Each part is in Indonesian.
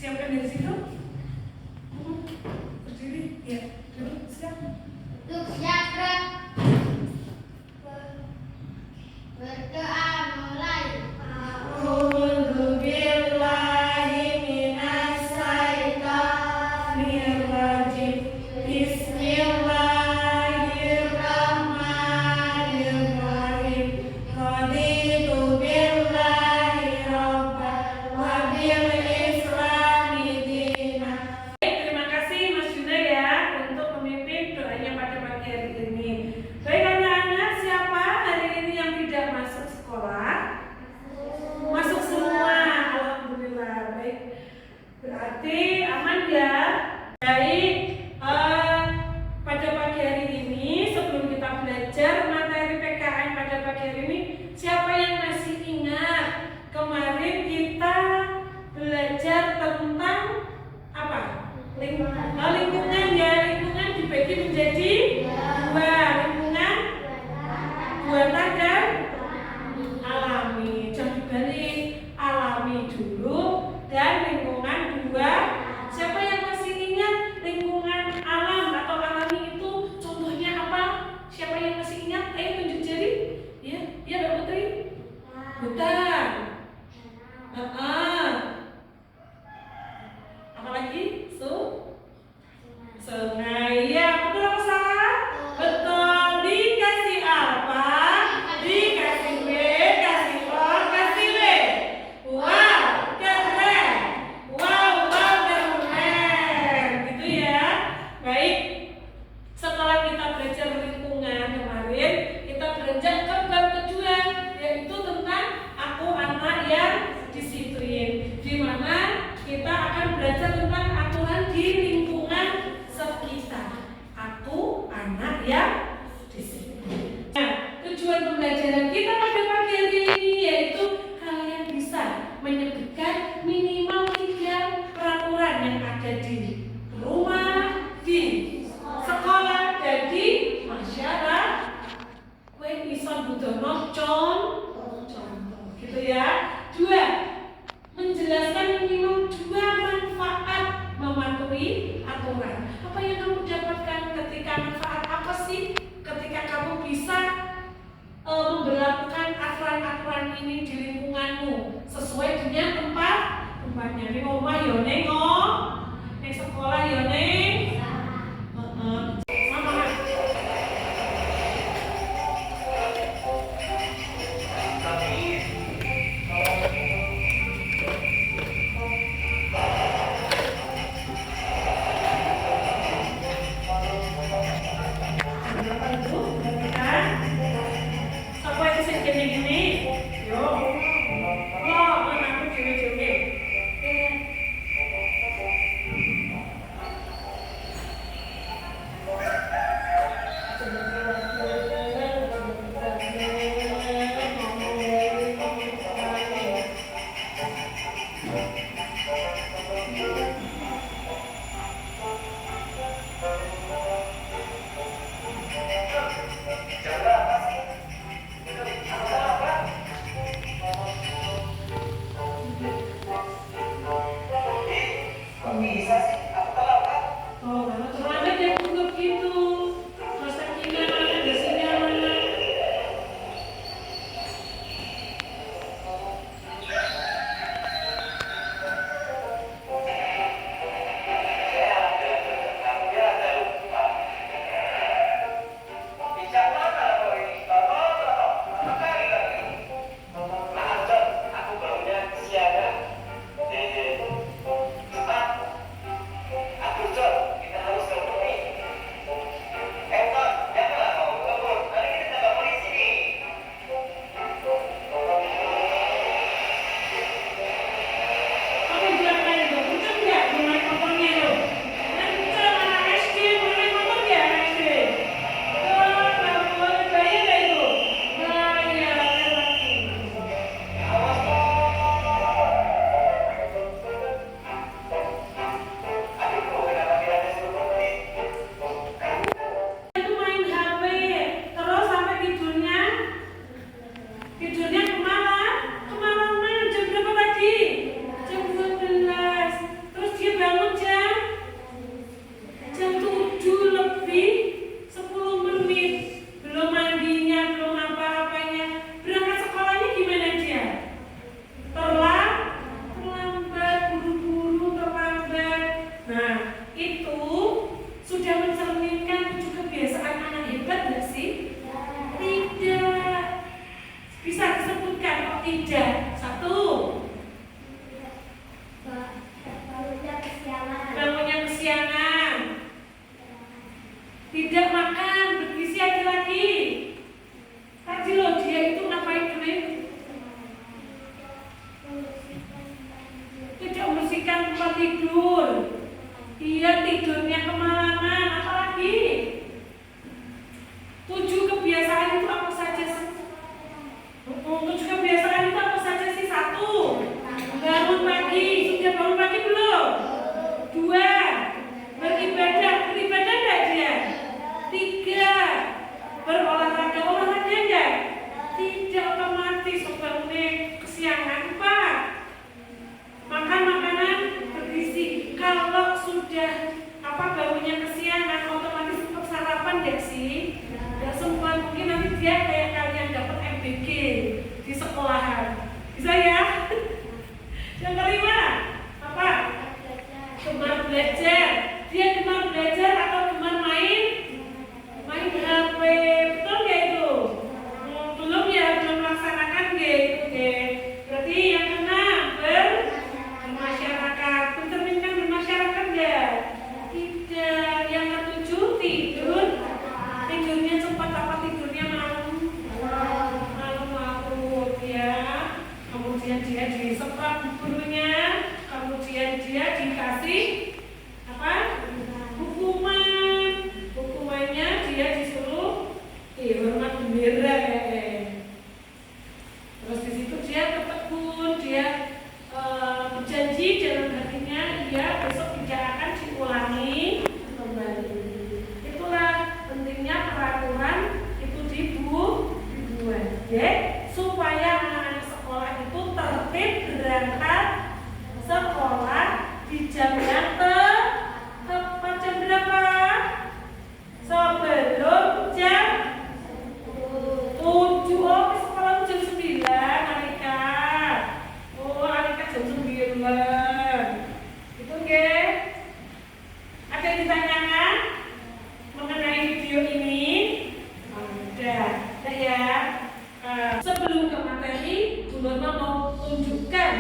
Siapkan dari situ. Berdiri, ya. Duduk, siap. Duduk, siap, gerak. Berdoa mulai. Berarti aman ya. Baik, pada pagi hari ini sebelum kita belajar materi PKN pada pagi hari ini, siapa yang masih ingat kemarin kita belajar tentang apa? Lingkungan ya. Lingkungan dibagi menjadi dua, lingkungan buatan dan alami. Jangan dibalik, alami dulu dan lingkungan dua. Siapa yang masih ingat lingkungan alam atau alami itu contohnya apa? Siapa yang masih ingat? Ayo tunjuk jari. Ya, ya Mbak Putri. Hutan. Apa lagi? Sungai. Ya, betul apa salah? Betul. Dikasih apa? Dikasih B, kasih O, kasih W. Wow, keren. Wow, keren. Gitu ya. Baik. Setelah kita belajar lingkungan kemarin, kita beranjak ke bab kedua, yaitu tentang aku anak yang disiplin. Di mana kita akan belajar tentang aturan di lingkungan sekitar. Aku anak yang disiplin. Nah, tujuan pembelajaran kita pada pagi hari ini yaitu kalian bisa menyebutkan minimal 3 peraturan yang ada di rumah, di sekolah, dan di masyarakat. Kue bisa budono contoh, gitu ya. 2, menjelaskan minimal 2 manfaat mematuhi aturan. Apa yang kamu dapatkan ketika manfaat apa sih ketika kamu bisa memberlakukan aturan-aturan ini di lingkunganmu sesuai dengan tempatnya. Ning omah yo ning ning sekolah yo ning membersihkan tempat tidur. Iya, tidurnya kemalaman. Apalagi 7 kebiasaan itu apa saja sih? 7 kebiasaan itu apa saja sih? 1, bangun pagi. Sudah bangun pagi belum? 2, beribadah enggak dia? 3, berolahraga enggak? Tidak, otomatis bangunnya kesiangan. 4, makan makanan bergizi. Kalau sudah bangunnya kesiangan, otomatis untuk sarapan enggak sih? Enggak sempat, mungkin nanti dia kayak kalian dapat MBG di sekolahan. Bisa ya? Yang kelima, apa? Gemar belajar. Dia gemar belajar atau gemar main? Main HP. Betul nggak itu? Belum ya, belum melaksanakan gitu. Berarti yang keenam, bermasyarakat. Mencerminkan bermasyarakat nggak? Tidak. Yang ketujuh, tidur. Tidurnya cepat apa tidurnya malam? Malam larut ya. Kemudian dia disetrap gurunya. Kemudian dia dikasih apa? Hukumannya dia disuruh hormat bendera terus di situ dia ketekun, dia berjanji dalam hatinya besok tidak akan diulangi kembali. Itulah pentingnya peraturan itu dibuat supaya anak-anak sekolah itu tertib berangkat sekolah di jam yang tepat. Jam berapa? Sebelum jam 7. Oh, sekolah jam 9, Alika. Oh, Alika jam 9. Itu nggih. Ada yang ditanyakan mengenai video ini? Udah ya. Sebelum ke materi, Bu Norma mau tunjukkan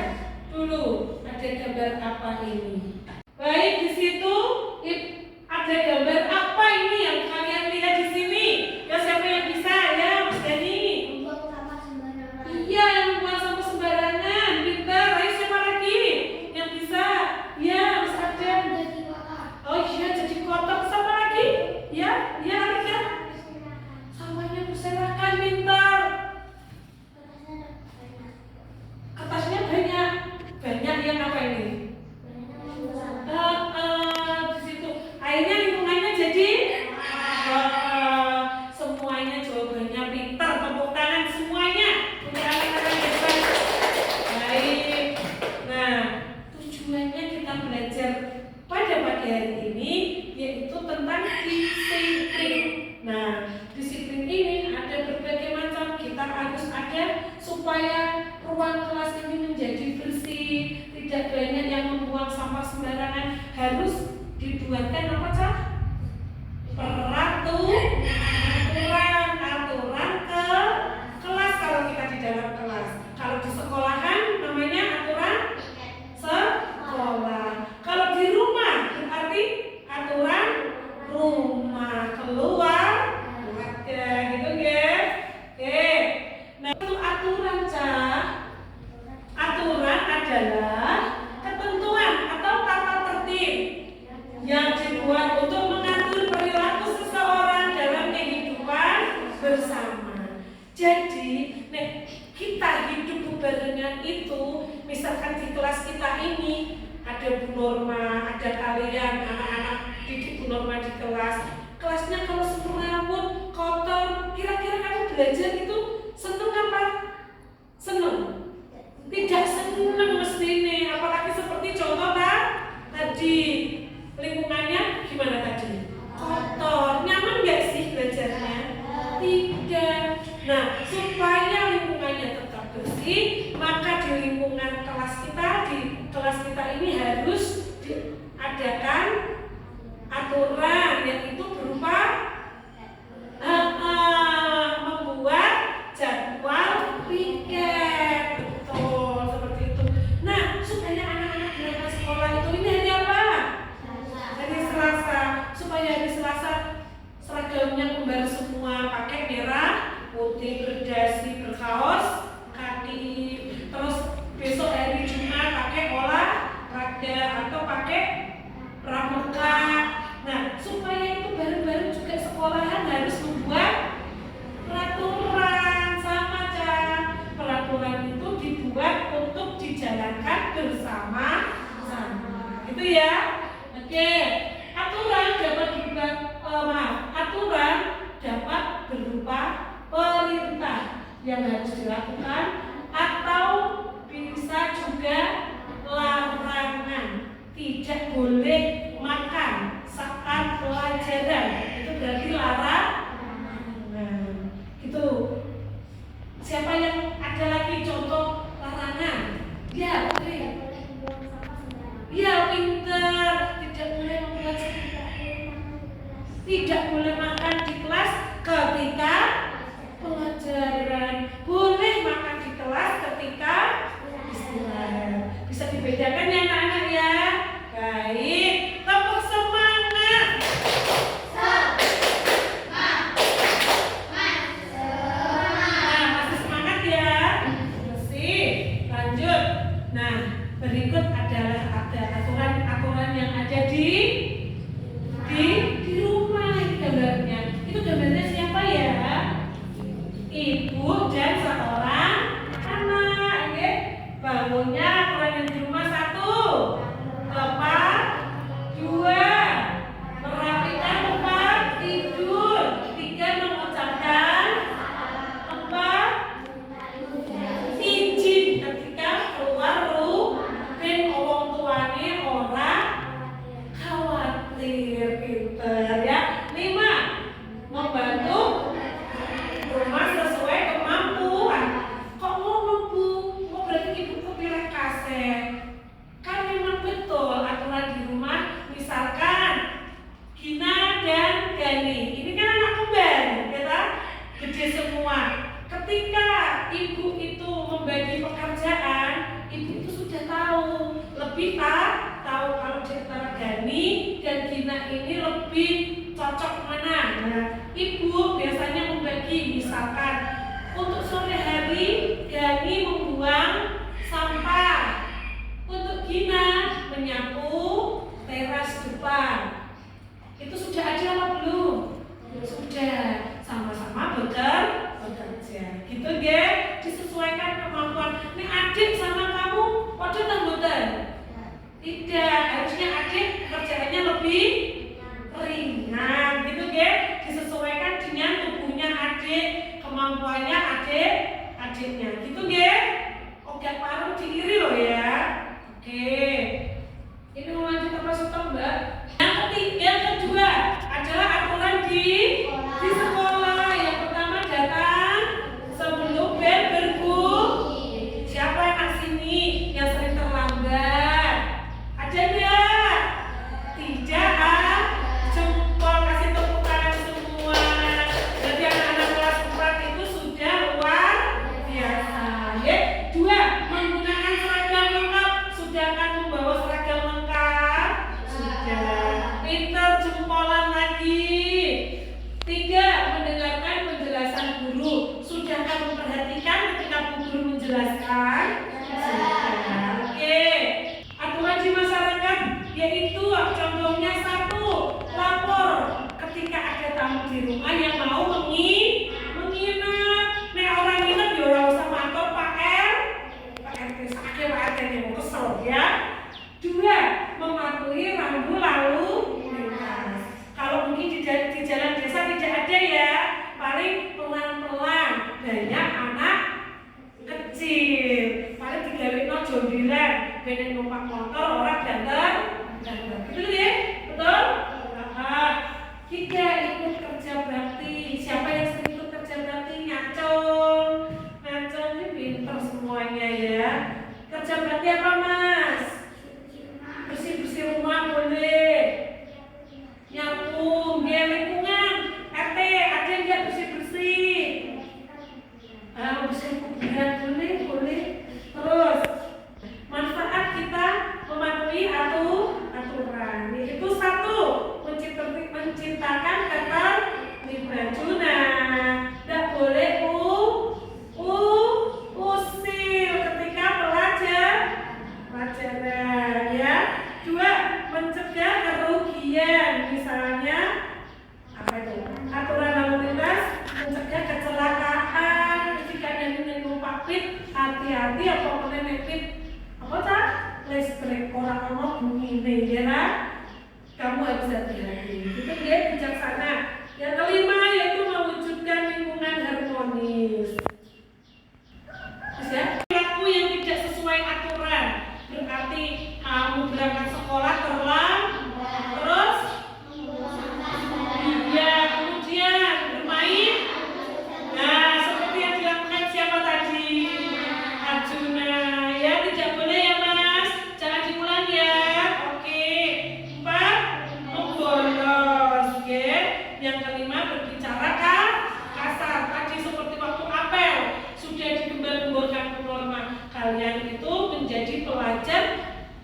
dulu ada gambar apa ini. Baik, di situ ada gambar apa ini yang kalian lihat di sini? Ya, siapa yang bisa? Ya, Mas Dani. Membuang sampah sembarangan. Iya, yang membuang sampah sembarangan. Pintar. Ayo, siapa lagi yang bisa? Ya, Mas Adam. Jadi kotor. Oh iya, jadi kotor. Siapa lagi? Ya, Alika. Sampahnya berserakan, pintar. Kertasnya banyak. Banyak yang apa ini? Di situ akhirnya lingkungannya jadi semuanya jawabannya pintar. Tepuk tangan semuanya untuk anak-anak hebat. Baik. Nah, tujuannya kita belajar pada pagi hari ini yaitu tentang disiplin. Nah, disiplin ini ada berbagai macam. Kita harus ada supaya ruang kelas ini menjadi bersih, tidak banyak yang membuang sampah sembarangan. Harus dibuatkan apa, Cak? Aturan ke kelas kalau kita di dalam kelas. Kalau di sekolahan namanya aturan sekolah. Kalau di rumah berarti aturan rumah. Keluar keluarga, gitu ya. Oke. Nah, itu aturan, Cak. Aturan adalah ketentuan atau tata tertib yang dibuat gitu ya. Oke, aturan aturan dapat berupa perintah yang harus dilakukan atau bisa juga larangan. Tidak boleh makan saat pelajaran, itu berarti larangan. Itu siapa yang ada lagi contoh larangan? Ya, Putri. Iya, pinter. Tidak boleh membuat tidak boleh makan di kelas ketika pelajaran. Boleh makan di kelas ketika istirahat. Bisa dibedakan ya anak-anak ya. Baik, tepuk semangat. Nah, masih semangat ya. Masih. Lanjut. Nah, berikut adalah ada aturan-aturan yang ada di rumah. Ini gambarnya. Itu gambarnya siapa ya? Ibu dan seorang anak. Oke. Bangunnya aturan yang di rumah 1. Tepat 2. Merapikan tempat tidur 3. Mengucapkan 4. Izin ketika keluar rumah ben wong tuane ora khawatir. Pinter ya. 5. Membantu rumah sesuai kemampuan. Kok ngomong Bu? Oh berarti ibu kepilih kaset. Kan memang betul aturan di rumah. Misalkan Gina dan Gani, ini kan anak kembar, ya, gede semua. Ketika ibu itu membagi pekerjaan, ibu itu sudah tahu, lebih tahu kalau di antara Gani dan Gina ini lebih cocok mana. Nah, ibu biasanya membagi, misalkan untuk sore hari Gani membuang sampah, untuk Gina menyapu teras depan. Itu sudah ada apa belum? Sudah, sama-sama bekerja. Gitu ya, disesuaikan kemampuan. Ini adik sama kamu, waduh tanggutan. Tidak, harusnya adik kerjaannya lebih ringan. Gitu ya, disesuaikan dengan tubuhnya adik, kemampuannya adiknya. Gitu ya. Oke, paruh diiri loh ya. Oke. Ini mau lanjut apa stop, Mbak? Yang kedua adalah aturan di sekolah. Yang pertama datang sebelum bel berbunyi. Siapa anak sini yang sering terlambat? Ada enggak? Tidak. Jempol, kasih tepuk tangan semua. Jadi anak-anak kelas 4 itu sudah luar biasa. Ya. 2. Menggunakan seragam lengkap. Sudah akan membawa seragam lengkap? Sudah. Pintar, jempolan lagi. 3. Mendengarkan penjelasan guru. Sudah akan memperhatikan ketika guru menjelaskan? Sudah. Oke. Aturan di masyarakat yaitu contohnya 1. Lapor ketika ada tamu di rumah yang mau menginap. Nek orang nginep ya ora usah matur Pak RT sakit Pak RT yang kesel ya. 2. Mematuhi rambu lalu lintas. Kalau mungkin di jalan desa tidak ada ya, paling pelan-pelan. Banyak anak kecil, paling digawekno jondilan, ben numpak motor orang banter. Betul ya? Betul? 3. Ikut kerja bakti. Siapa yang sering ikut kerja bakti? Ngacung ini pinter semuanya ya. Kerja bakti apa Mas? Bersih-bersih rumah boleh. Nyapu, dia lingkungan. RT, ada yang nggak bersih-bersih? Bersih kuburan boleh. Terus, manfaat kita mematuhi aturan. Itu 1. Menciptakan ketertiban. Nah, tidak boleh usil ketika pelajaran ya. 2. Mencegah kerugian. Misalnya apa itu? Aturan lalu lintas mencegah kecelakaan. Jika ada yang numpak pit, hati-hati apa menempit apa tak? les break orang bunyi nih ya kan? Kamu harus hati-hati. Itu dia bijaksana. Yang kelima yaitu mewujudkan lingkungan harmonis. Terus ya, perilaku yang tidak sesuai aturan berarti kamu berangkat sekolah terlambat, terus ya kemudian bermain. Nah, seperti yang dilakukan siapa tadi? Arjuna. Ya, tidak boleh ya Mas. Jangan diulang ya. Oke. 4, membolos. Oke. Yang kelima berbicara kasar. Tadi seperti waktu apel sudah digembar-gemborkan ke norma. Kalian itu menjadi pelajar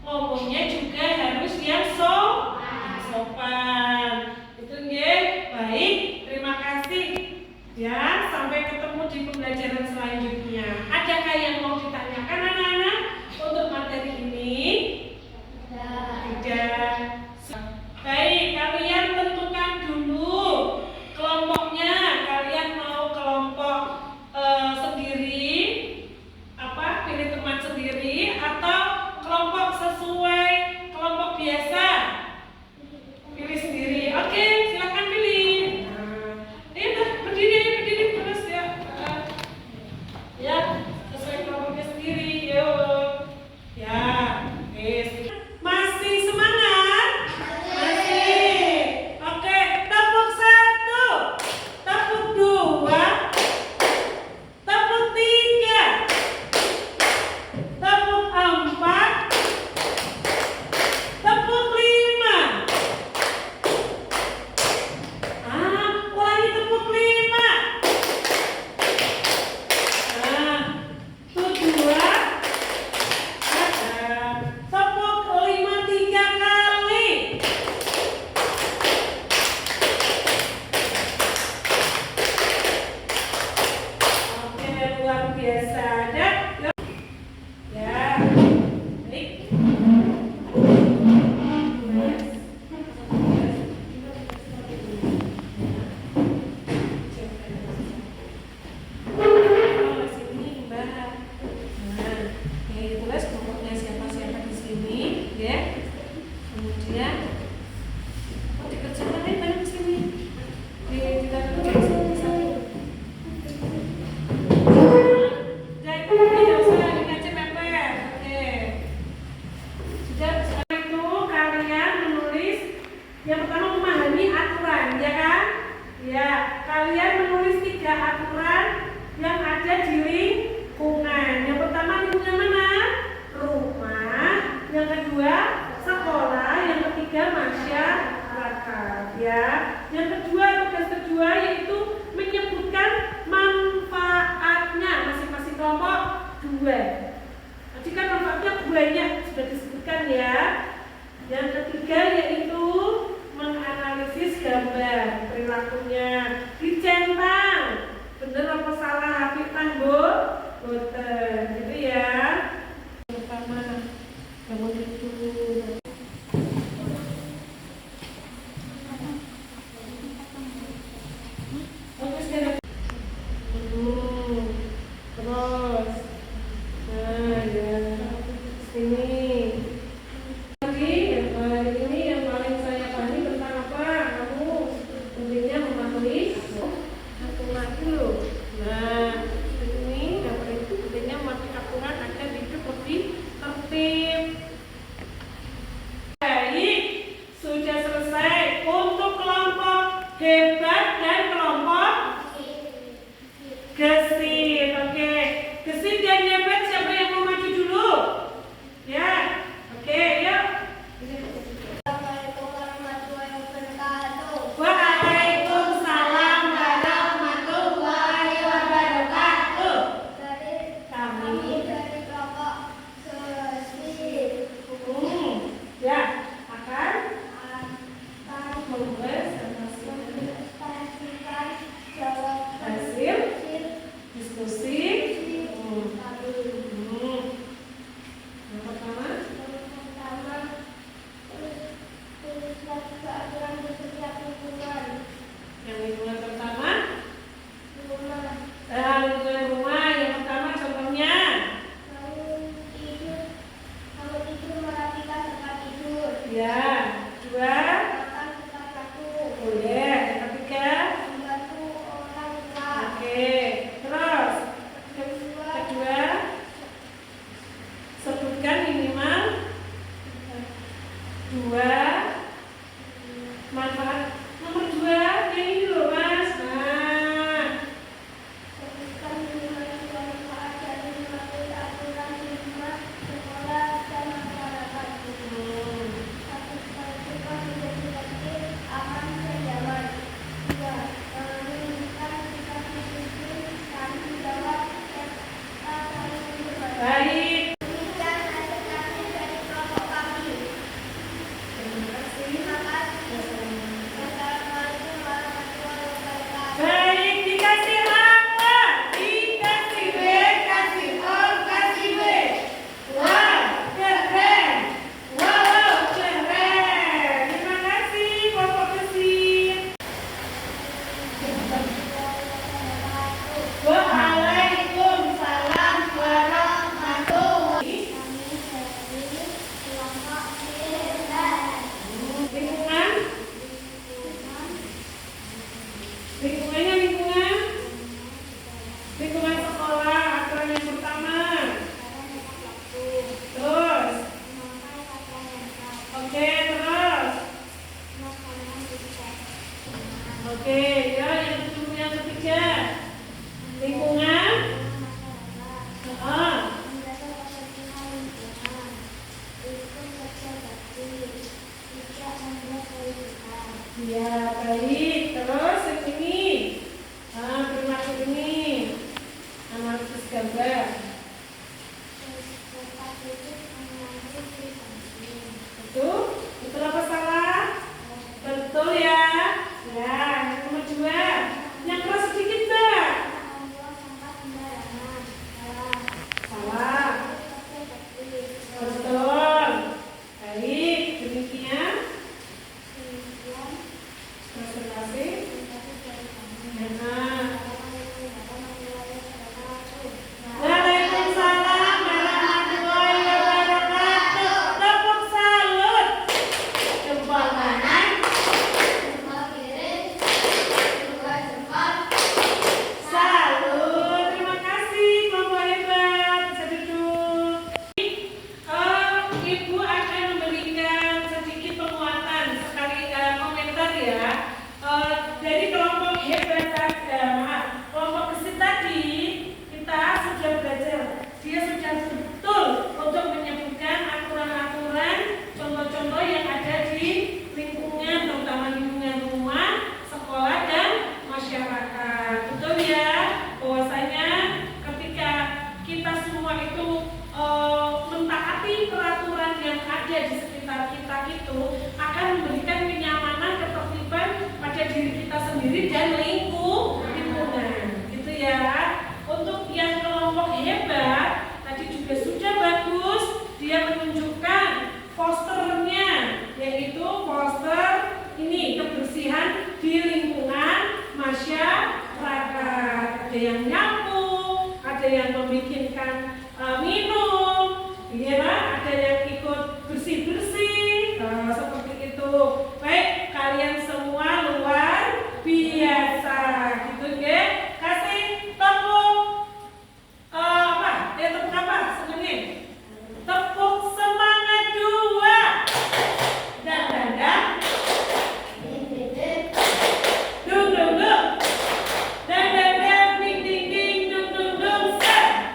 ngomongnya juga harus yang sopan. Itu nggih. Baik, terima kasih. Ya, sampai ketemu di pembelajaran selanjutnya. Adakah yang mau ditanyakan anak-anak untuk materi ini? Tidak. Baik, kalian tentukan dulu kelompoknya. Kalian mau kelompok sendiri, pilih teman sendiri atau kelompok sesuai kelompok biasa? Pilih sendiri. Oke, silakan pilih. Berdiri terus ya. Ya, sesuai kelompoknya sendiri. Yuk. Ya, masih semangat? Masih. Oke, tepuk 1, tepuk 2, tepuk 3, tepuk 4, tepuk 5. Ulangi tepuk 5. Tuh 2. Tepuk 5 3 kali. Oke, luar biasa. Ya. Baik. Sini, Mbak. Nah, yang ditulis kelompoknya siapa-siapa di sini, ya. Kemudian, dikerjakan nih bareng sini. Ditaruh di sini satu. Jadi tidak usah dikasih pepet. Oke. Sudah setelah itu kalian menulis yang pertama memahami aturan, ya kan? Ya, kalian menulis 3 aturan yang ada di lingkungan. Yang pertama lingkungan mana? Rumah. Yang kedua sekolah. Yang ketiga masyarakat. Ya. Yang kedua, tugas kedua yaitu menyebutkan manfaatnya masing-masing kelompok 2. Tadi kan manfaatnya banyak sudah disebutkan ya. Yang ketiga yaitu menganalisis gambar perilakunya, dicentang. Bener apa salah? Hafifan boten. Gitu ya. Pertama, bangun itu. Terus nah ya sini lagi yang ini yang Ya. Dua. Makan tempat satu. Boleh. Yang ketiga. Membantu orang tua. Oke. Terus. Kedua. Kedua. Sebutkan minimal dua manfaat. Nomor dua, yang ini loh Mas. Nah, Sebutkan minimal dua manfaat dari mematuhi aturan di rumah, sekolah, dan masyarakat. Satu, menentukan menjadi tertib, aman, dan damai. Dua, menunjukkan sikap disiplin, tanggung jawab, serta saling menghormati. baik. Demikian presentasi dari kelompok kami. Terima kasih. Terima kasih. Wassalamualaikum warahmatullahi wabarakatuh. Baik, dikasih apa? Dikasih B, kasih O, kasih W. Wow, keren. Wow, keren. Terima kasih, kelompok mesin. Waalaikumsalam warahmatullahi. Lingkungan, lingkungannya lingkungan sekolah, aturan yang pertama. Terus, oke, terus. Oke, ya yang ketiga. Lingkungan. Ah, ya baik. Terus yang ini. Termasuk ini. Analisis gambar. Betul? Betul apa salah? Betul ya. Ya, yang nomor dua. Yang keras sedikit Mbak. Salah. Betul. Baik, demikian presentasi. Nah, Waalaikumsalam warahmatullahi wabarakatuh. Tepuk salut. Jempol kanan, salut. Terima kasih, kelompok hebat. Bisa duduk. Ibu akan memberikan sedikit penguatan sekali komentar ya. Dari kelompok hebat kelompok mesin tadi kita sudah belajar. Dia sudah betul untuk menyebutkan aturan-aturan, contoh-contoh yang ada di lingkungan, terutama lingkungan rumah, sekolah dan masyarakat. Betul ya, bahwasanya ketika kita semua itu mentaati peraturan yang ada di sekitar kita itu akan memberikan kenyamanan, ketertiban pada diri kita sendiri dan lingkungan, gitu ya. Untuk yang kelompok hebat tadi juga sudah bagus, dia menunjukkan posternya, yaitu poster ini kebersihan di lingkungan masyarakat. Ada yang nyapu, ada yang membikinkan minum, ya, ada yang ikut bersih-bersih, seperti itu. Baik, kalian semua luar biasa, gitu ya. Kasih tepuk tepuk apa? Sebenarnya tepuk semangat dua. Dan dung dung dung. Dan ding ding ding dung dung dung set.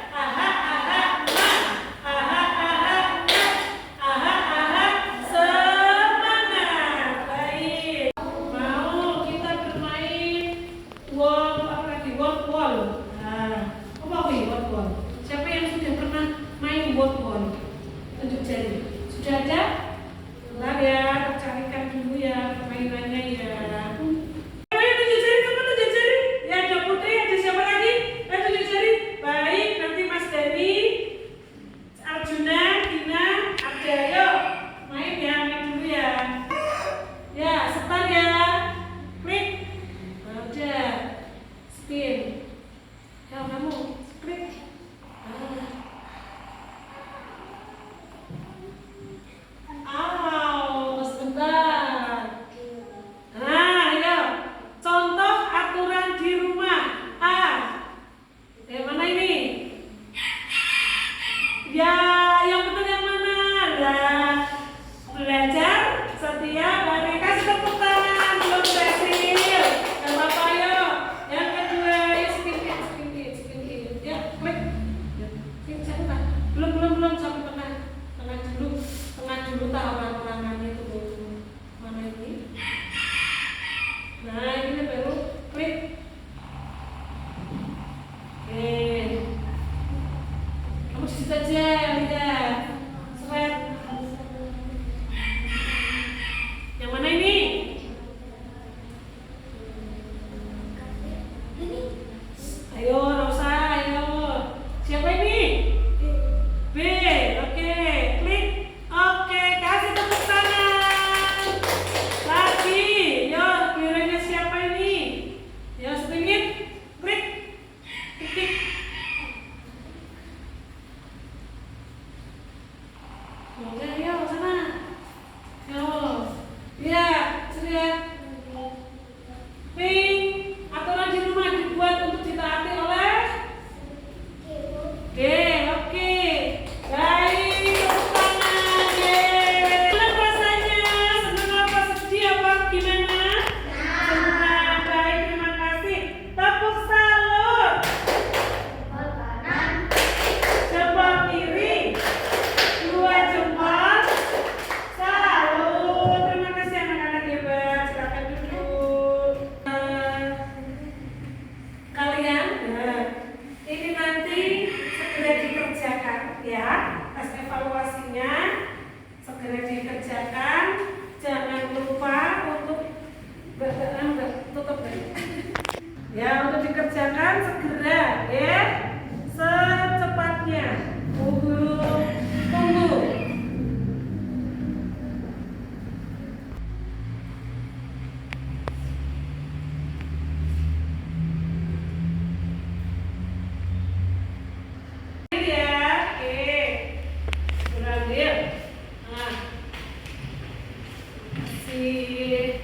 kasih.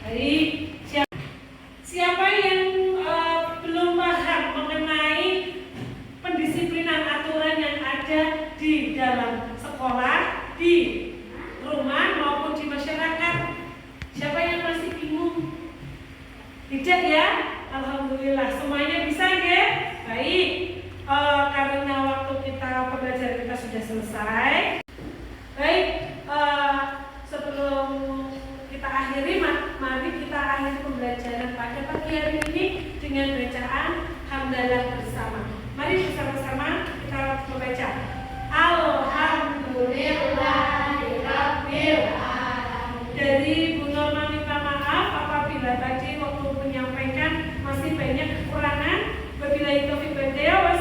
Baik, siapa yang belum paham mengenai pendisiplinan aturan yang ada di dalam sekolah, di rumah maupun di masyarakat? Siapa yang masih bingung? Tidak ya? Alhamdulillah semuanya bisa ya? Baik, karena waktu pembelajaran kita sudah selesai. Baik, sebelum kita akhiri, mari kita akhiri pembelajaran pada pagi hari ini dengan bacaan hamdalah bersama. Mari bersama-sama kita membaca. Alhamdulillahirabbil alamin. Dari Bu Norma minta maaf apabila tadi waktu menyampaikan masih banyak kekurangan. Wabillahi taufiq wal hidayah.